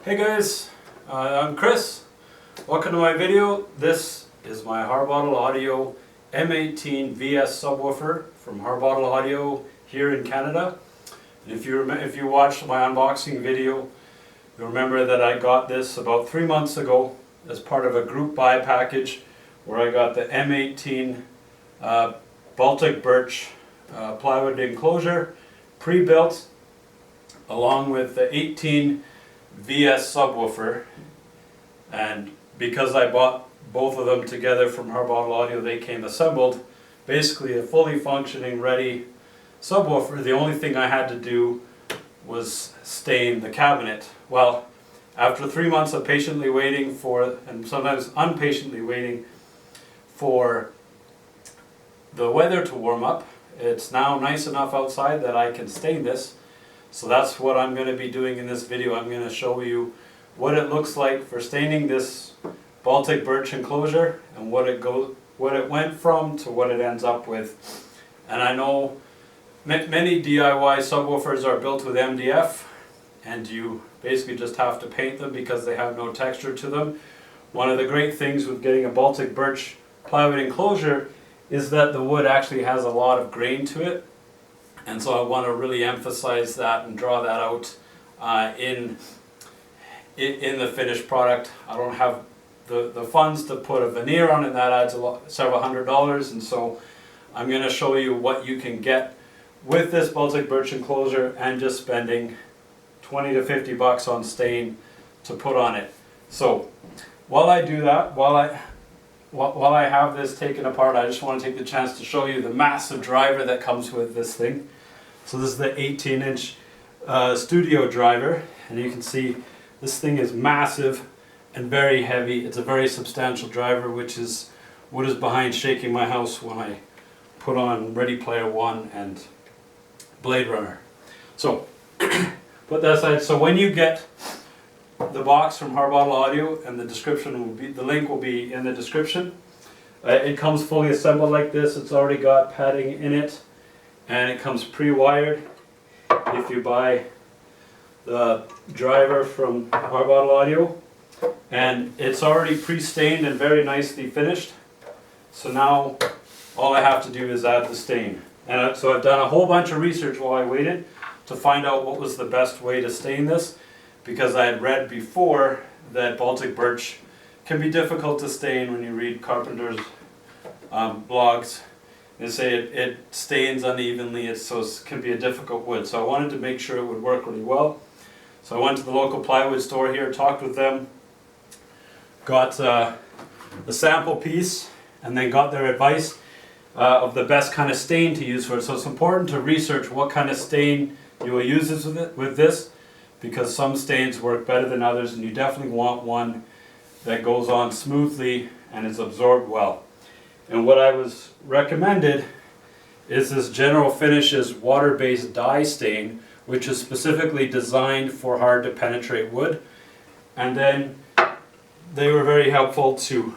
Hey guys, I'm Chris. Welcome to my video. This is my Harbottle Audio M18S subwoofer from Harbottle Audio here in Canada. And if you watched my unboxing video, you'll remember that I got this about 3 months ago as part of a group buy package where I got the M18 Baltic birch plywood enclosure pre-built along with the 18 VS subwoofer, and because I bought both of them together from Harbottle Audio, they came assembled. Basically a fully functioning ready subwoofer. The only thing I had to do was stain the cabinet. Well, after 3 months of patiently waiting for, and sometimes impatiently waiting for the weather to warm up, it's now nice enough outside that I can stain this. So that's what I'm going to be doing in this video. I'm going to show you what it looks like for staining this Baltic birch enclosure and what it went from to what it ends up with. And I know many DIY subwoofers are built with MDF, and you basically just have to paint them because they have no texture to them. One of the great things with getting a Baltic birch plywood enclosure is that the wood actually has a lot of grain to it. And so I want to really emphasize that and draw that out in the finished product. I don't have the funds to put a veneer on it. That adds several $100s, and so I'm going to show you what you can get with this Baltic birch enclosure and just spending 20 to 50 bucks on stain to put on it. So while I do that, while I have this taken apart, I just want to take the chance to show you the massive driver that comes with this thing. So this is the 18-inch studio driver, and you can see this thing is massive and very heavy. It's a very substantial driver, which is what is behind shaking my house when I put on Ready Player One and Blade Runner. So put that aside. So when you get the box from Harbottle Audio, and the link will be in the description. It comes fully assembled like this. It's already got padding in it, and it comes pre-wired. If you buy the driver from Harbottle Audio, and it's already pre-stained and very nicely finished. So now all I have to do is add the stain. And so I've done a whole bunch of research while I waited to find out what was the best way to stain this, because I had read before that Baltic birch can be difficult to stain. When you read carpenters' blogs, they say it stains unevenly, so it can be a difficult wood. So I wanted to make sure it would work really well. So I went to the local plywood store here, talked with them, got the sample piece, and then got their advice of the best kind of stain to use for it. So it's important to research what kind of stain you will use with this, because some stains work better than others, and you definitely want one that goes on smoothly and is absorbed well. And what I was recommended is this General Finishes water-based dye stain, which is specifically designed for hard to penetrate wood. And then they were very helpful to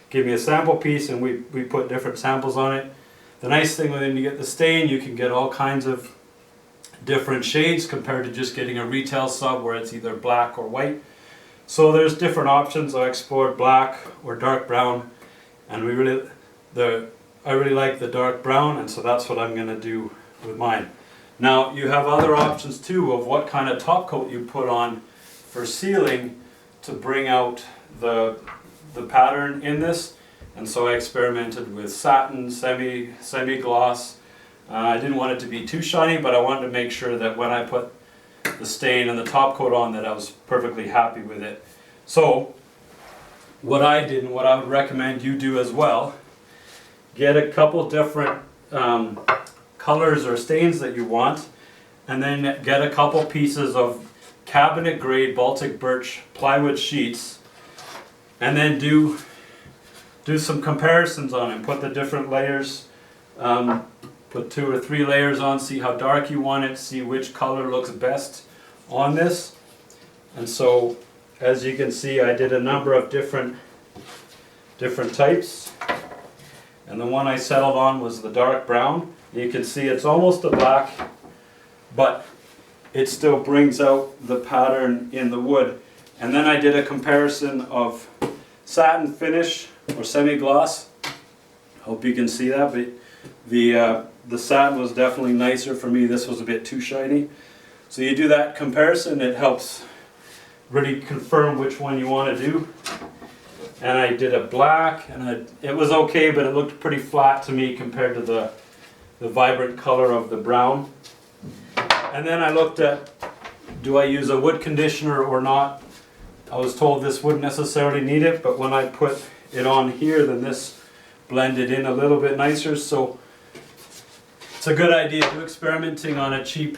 give me a sample piece, and we put different samples on it. The nice thing when you get the stain, you can get all kinds of different shades compared to just getting a retail sub where it's either black or white. So there's different options. I explored black or dark brown, and I really like the dark brown, and so that's what I'm going to do with mine. Now you have other options too of what kind of top coat you put on for sealing to bring out the pattern in this, and so I experimented with satin, semi-gloss. I didn't want it to be too shiny, but I wanted to make sure that when I put the stain and the top coat on that I was perfectly happy with it. So what I did, and what I would recommend you do as well, get a couple different colors or stains that you want, and then get a couple pieces of cabinet grade Baltic birch plywood sheets, and then do some comparisons on it. Put the different layers, put 2 or 3 layers on, see how dark you want it, see which color looks best on this. And so as you can see, I did a number of different types, and the one I settled on was the dark brown. You can see it's almost a black, but it still brings out the pattern in the wood. And then I did a comparison of satin finish or semi-gloss. Hope you can see that, but the satin was definitely nicer for me. This was a bit too shiny. So you do that comparison, it helps really confirm which one you want to do. And I did a black, and it was okay, but it looked pretty flat to me compared to the vibrant color of the brown. And then I looked at, do I use a wood conditioner or not? I was told this wouldn't necessarily need it, but when I put it on here, then this blended in a little bit nicer. So it's a good idea to do experimenting on a cheap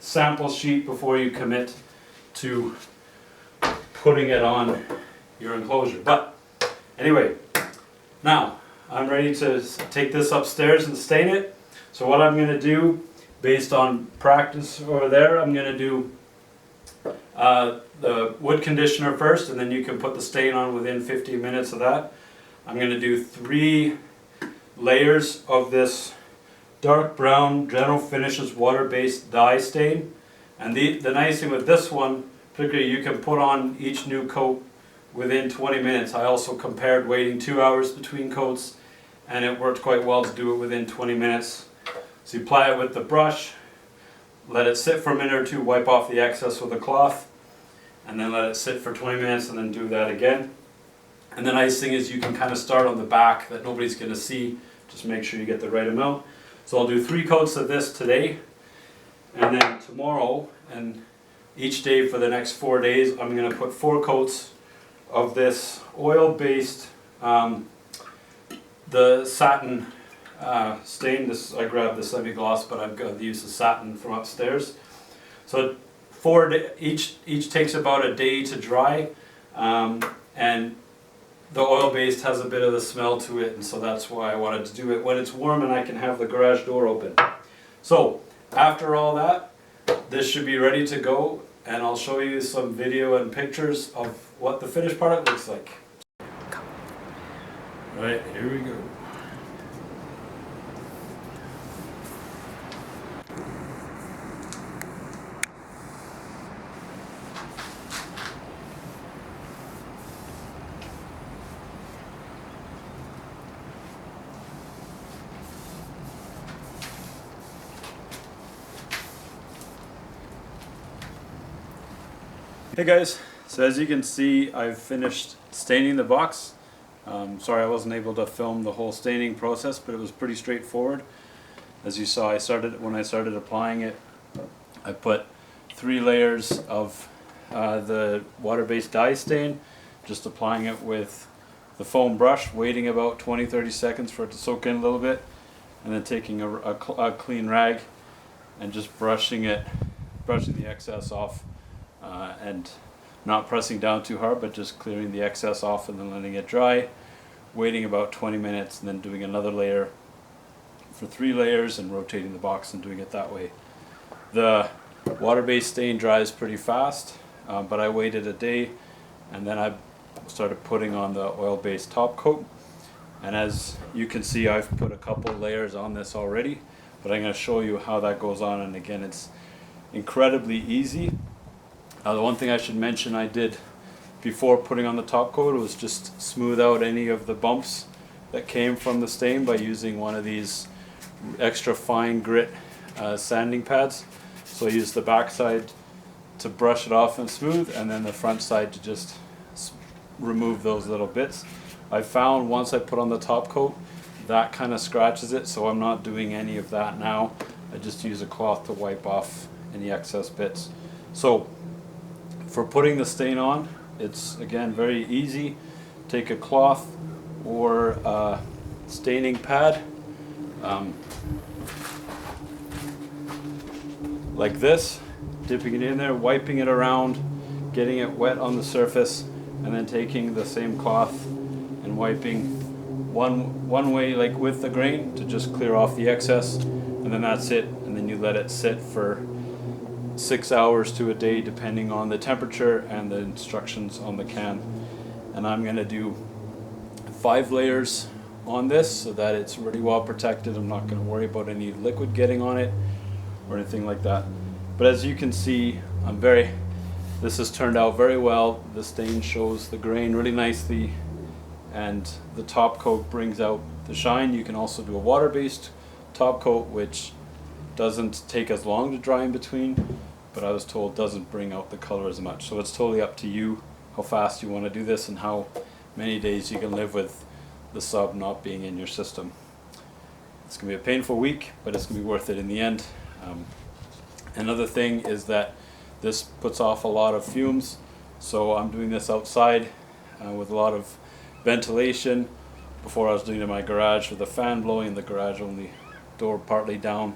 sample sheet before you commit to putting it on your enclosure. But anyway, now I'm ready to take this upstairs and stain it. So what I'm going to do, based on practice over there, I'm going to do the wood conditioner first, and then you can put the stain on within 15 minutes of that. I'm going to do 3 layers of this dark brown General Finishes water-based dye stain. And the nice thing with this one, particularly, you can put on each new coat within 20 minutes. I also compared waiting 2 hours between coats, and it worked quite well to do it within 20 minutes. So you apply it with the brush, let it sit for a minute or two, wipe off the excess with a cloth, and then let it sit for 20 minutes and then do that again. And the nice thing is you can kind of start on the back that nobody's going to see. Just make sure you get the right amount. So I'll do 3 coats of this today, and then tomorrow, and each day for the next 4 days, I'm going to put 4 coats of this oil-based, the satin stain. This, I grabbed the semi-gloss, but I've got the use of satin from upstairs. So each takes about a day to dry, and the oil-based has a bit of the smell to it, and so that's why I wanted to do it when it's warm and I can have the garage door open. So after all that, this should be ready to go, and I'll show you some video and pictures of what the finished product looks like. Alright, here we go. Hey guys, so as you can see, I've finished staining the box. Sorry I wasn't able to film the whole staining process, but it was pretty straightforward. As you saw, when I started applying it, I put 3 layers of the water-based dye stain, just applying it with the foam brush, waiting about 20-30 seconds for it to soak in a little bit, and then taking a clean rag and just brushing the excess off. And not pressing down too hard, but just clearing the excess off and then letting it dry, waiting about 20 minutes, and then doing another layer for 3 layers and rotating the box and doing it that way. The water-based stain dries pretty fast, but I waited a day, and then I started putting on the oil-based top coat. And as you can see, I've put a couple layers on this already, but I'm going to show you how that goes on. And again, it's incredibly easy. The one thing I should mention I did before putting on the top coat was just smooth out any of the bumps that came from the stain by using one of these extra fine grit sanding pads. So I used the back side to brush it off and smooth, and then the front side to just remove those little bits. I found once I put on the top coat, that kind of scratches it, so I'm not doing any of that now. I just use a cloth to wipe off any excess bits. So for putting the stain on, it's again very easy. Take a cloth or a staining pad like this, dipping it in there, wiping it around, getting it wet on the surface, and then taking the same cloth and wiping one way, like with the grain, to just clear off the excess, and then that's it. And then you let it sit for 6 hours to a day, depending on the temperature and the instructions on the can. And I'm going to do 5 layers on this so that it's really well protected. I'm not going to worry about any liquid getting on it or anything like that. But as you can see, this has turned out very well. The stain shows the grain really nicely, and the top coat brings out the shine. You can also do a water-based top coat, which doesn't take as long to dry in between, but I was told doesn't bring out the color as much. So it's totally up to you how fast you want to do this and how many days you can live with the sub not being in your system. It's going to be a painful week, but it's going to be worth it in the end. Another thing is that this puts off a lot of fumes, so I'm doing this outside with a lot of ventilation. Before I was doing it in my garage with a fan blowing in the garage, only door partly down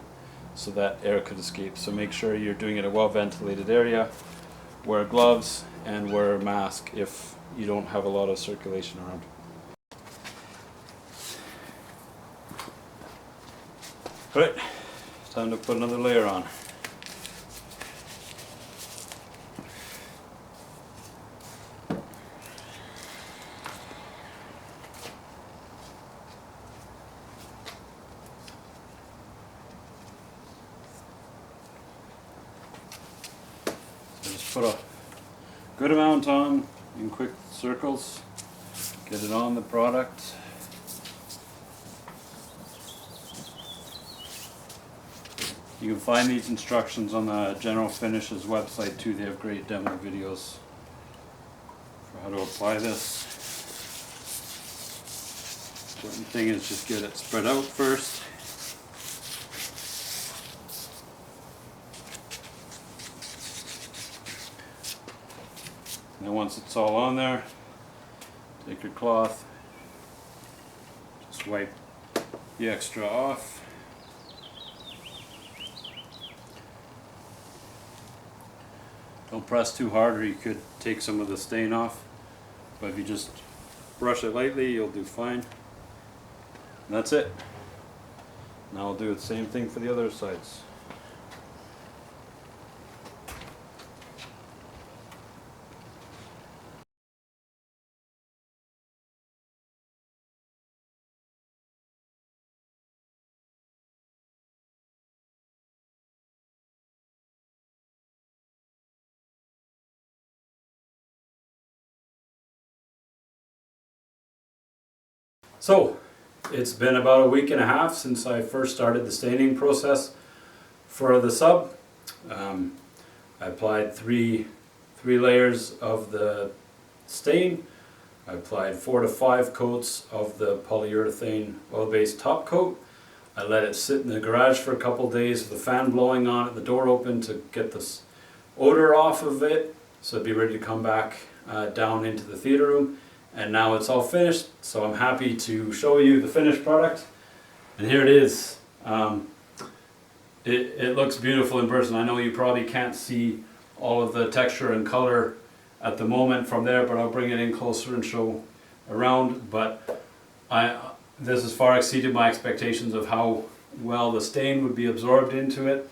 so that air could escape. So make sure you're doing it in a well ventilated area. Wear gloves and wear a mask if you don't have a lot of circulation around. Alright, time to put another layer on. Just put a good amount on in quick circles, get it on the product. You can find these instructions on the General Finishes website too. They have great demo videos for how to apply this. Important thing is just get it spread out first. And then once it's all on there, take your cloth, just wipe the extra off. Don't press too hard or you could take some of the stain off, but if you just brush it lightly, you'll do fine. And that's it. Now I'll do the same thing for the other sides. So, it's been about a week and a half since I first started the staining process for the sub. I applied three layers of the stain. I applied 4 to 5 coats of the polyurethane oil-based top coat. I let it sit in the garage for a couple days with the fan blowing on it, the door open to get this odor off of it, so it'd be ready to come back down into the theater room. And now it's all finished, so I'm happy to show you the finished product. And here it is. It looks beautiful in person. I know you probably can't see all of the texture and color at the moment from there, but I'll bring it in closer and show around. But this has far exceeded my expectations of how well the stain would be absorbed into it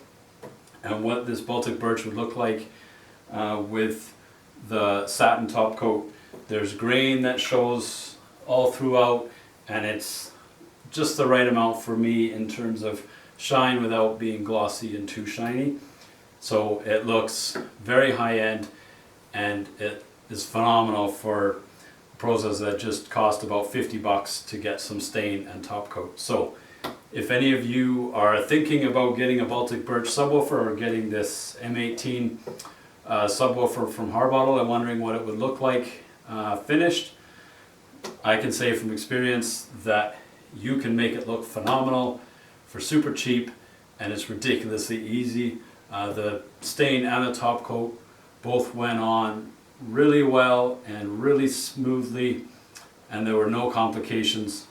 and what this Baltic birch would look like with the satin top coat. There's grain that shows all throughout, and it's just the right amount for me in terms of shine without being glossy and too shiny. So it looks very high end, and it is phenomenal for a process that just cost about 50 bucks to get some stain and top coat. So if any of you are thinking about getting a Baltic birch subwoofer or getting this M18 subwoofer from Harbottle and wondering what it would look like finished, I can say from experience that you can make it look phenomenal for super cheap, and it's ridiculously easy. The stain and the top coat both went on really well and really smoothly, and there were no complications.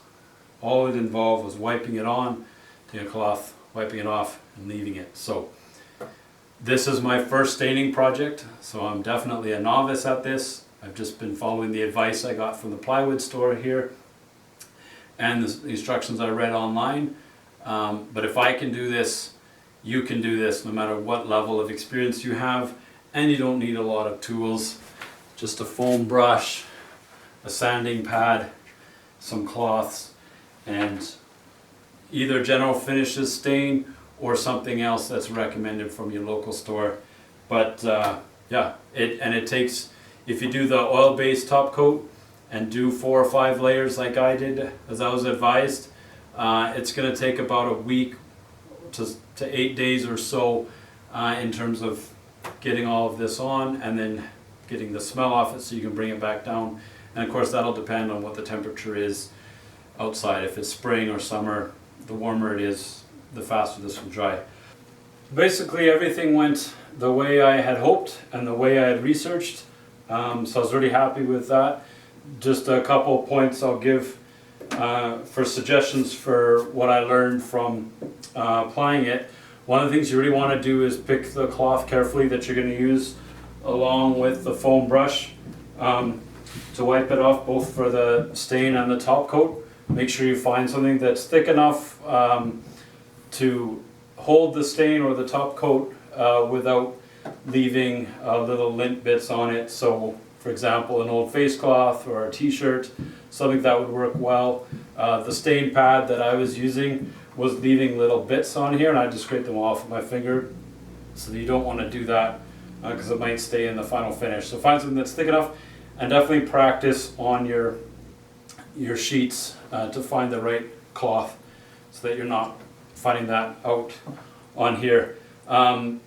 All it involved was wiping it on, taking a cloth, wiping it off, and leaving it. So this is my first staining project, so I'm definitely a novice at this. I've just been following the advice I got from the plywood store here and the instructions I read online. But if I can do this, you can do this no matter what level of experience you have, and you don't need a lot of tools. Just a foam brush, a sanding pad, some cloths, and either General Finishes stain or something else that's recommended from your local store. But yeah, it takes, if you do the oil-based top coat and do 4 or 5 layers like I did, as I was advised, it's going to take about a week to 8 days or so in terms of getting all of this on and then getting the smell off it so you can bring it back down. And of course that'll depend on what the temperature is outside. If it's spring or summer, the warmer it is, the faster this will dry. Basically everything went the way I had hoped and the way I had researched, so I was really happy with that. Just a couple of points I'll give for suggestions for what I learned from applying it. One of the things you really want to do is pick the cloth carefully that you're going to use along with the foam brush to wipe it off, both for the stain and the top coat. Make sure you find something that's thick enough to hold the stain or the top coat without leaving little lint bits on it. So for example, an old face cloth or a t-shirt, something that would work well. The stain pad that I was using was leaving little bits on here, and I had to scrape them off with my finger. So you don't want to do that because it might stay in the final finish. So find something that's thick enough, and definitely practice on your sheets to find the right cloth so that you're not finding that out on here. I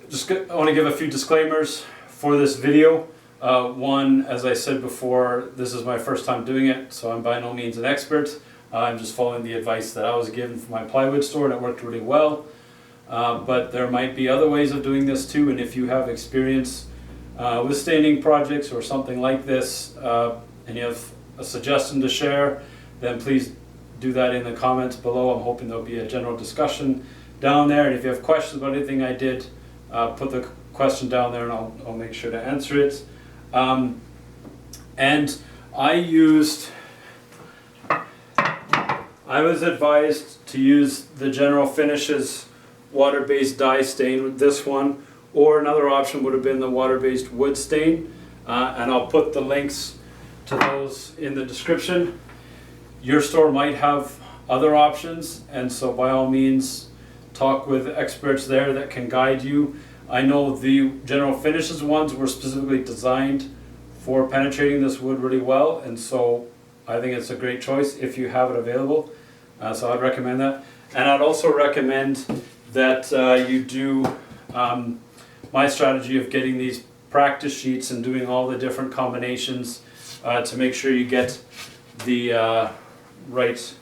want to give a few disclaimers for this video. One, as I said before, this is my first time doing it, so I'm by no means an expert. I'm just following the advice that I was given from my plywood store, and it worked really well. But there might be other ways of doing this too, and if you have experience with staining projects or something like this, and you have a suggestion to share, then please do that in the comments below. I'm hoping there'll be a general discussion down there, and if you have questions about anything I did, put the question down there and I'll make sure to answer it. And I was advised to use the General Finishes water-based dye stain with this one, or another option would have been the water-based wood stain, and I'll put the links to those in the description. Your store might have other options, and so by all means talk with experts there that can guide you. I know the General Finishes ones were specifically designed for penetrating this wood really well, and so I think it's a great choice if you have it available. So I'd recommend that. And I'd also recommend that you do my strategy of getting these practice sheets and doing all the different combinations to make sure you get the right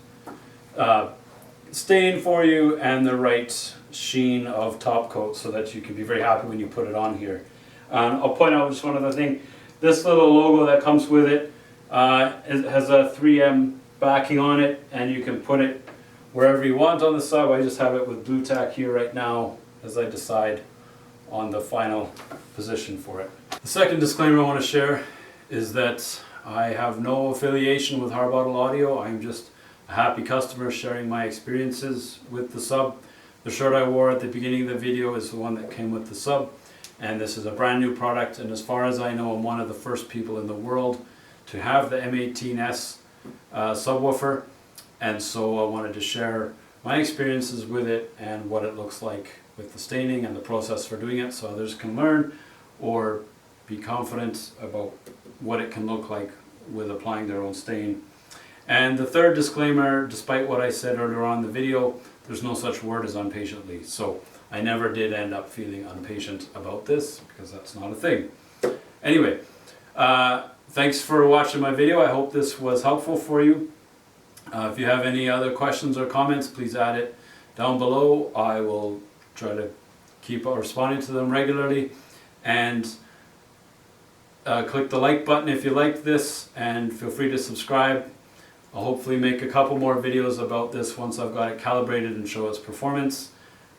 stain for you and the right sheen of top coat so that you can be very happy when you put it on here. I'll point out just one other thing. This little logo that comes with it, it has a 3M backing on it, and you can put it wherever you want on the sub. I just have it with blue tack here right now as I decide on the final position for it. The second disclaimer I want to share is that I have no affiliation with Harbottle Audio. I'm just a happy customer sharing my experiences with the sub. The shirt I wore at the beginning of the video is the one that came with the sub, and this is a brand new product, and as far as I know, I'm one of the first people in the world to have the M18S subwoofer, and so I wanted to share my experiences with it and what it looks like with the staining and the process for doing it, so others can learn or be confident about what it can look like with applying their own stain. And the third disclaimer, despite what I said earlier on in the video, there's no such word as unpatiently, so I never did end up feeling impatient about this because that's not a thing. Anyway, thanks for watching my video. I hope this was helpful for you. If you have any other questions or comments, please add it down below. I will try to keep responding to them regularly. And click the like button if you like this, and feel free to subscribe. I'll hopefully make a couple more videos about this once I've got it calibrated and show its performance.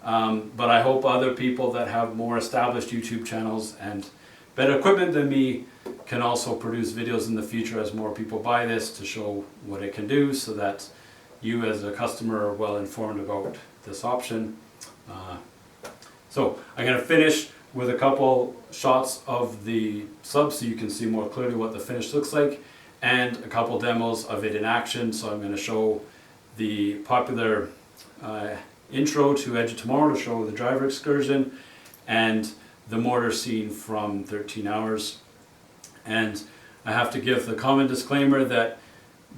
But I hope other people that have more established YouTube channels and better equipment than me can also produce videos in the future as more people buy this to show what it can do, so that you as a customer are well informed about this option. So I'm going to finish with a couple shots of the sub so you can see more clearly what the finish looks like, and a couple demos of it in action. So I'm going to show the popular intro to Edge of Tomorrow to show the driver excursion, and the mortar scene from 13 Hours. And I have to give the common disclaimer that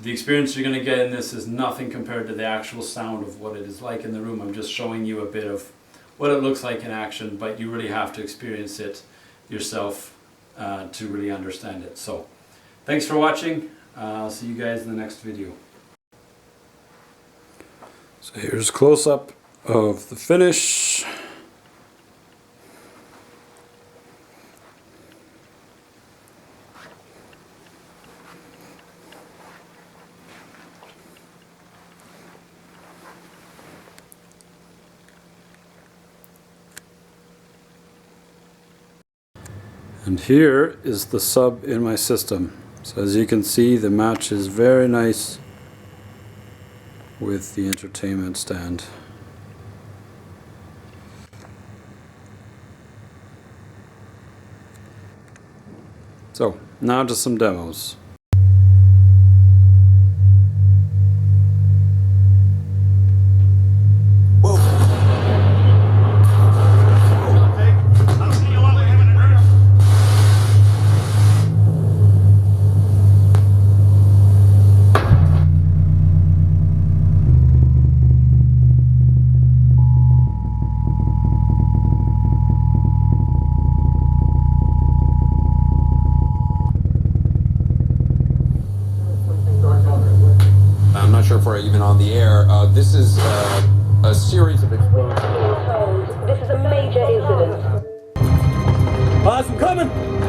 the experience you're going to get in this is nothing compared to the actual sound of what it is like in the room. I'm just showing you a bit of what it looks like in action, but you really have to experience it yourself to really understand it. So thanks for watching. I'll see you guys in the next video. So here's a close-up of the finish. And here is the sub in my system. So as you can see, the match is very nice with the entertainment stand. So now to some demos. I'm not sure if we're even on the air. This is a series of explosions. This is a major incident. I'm coming!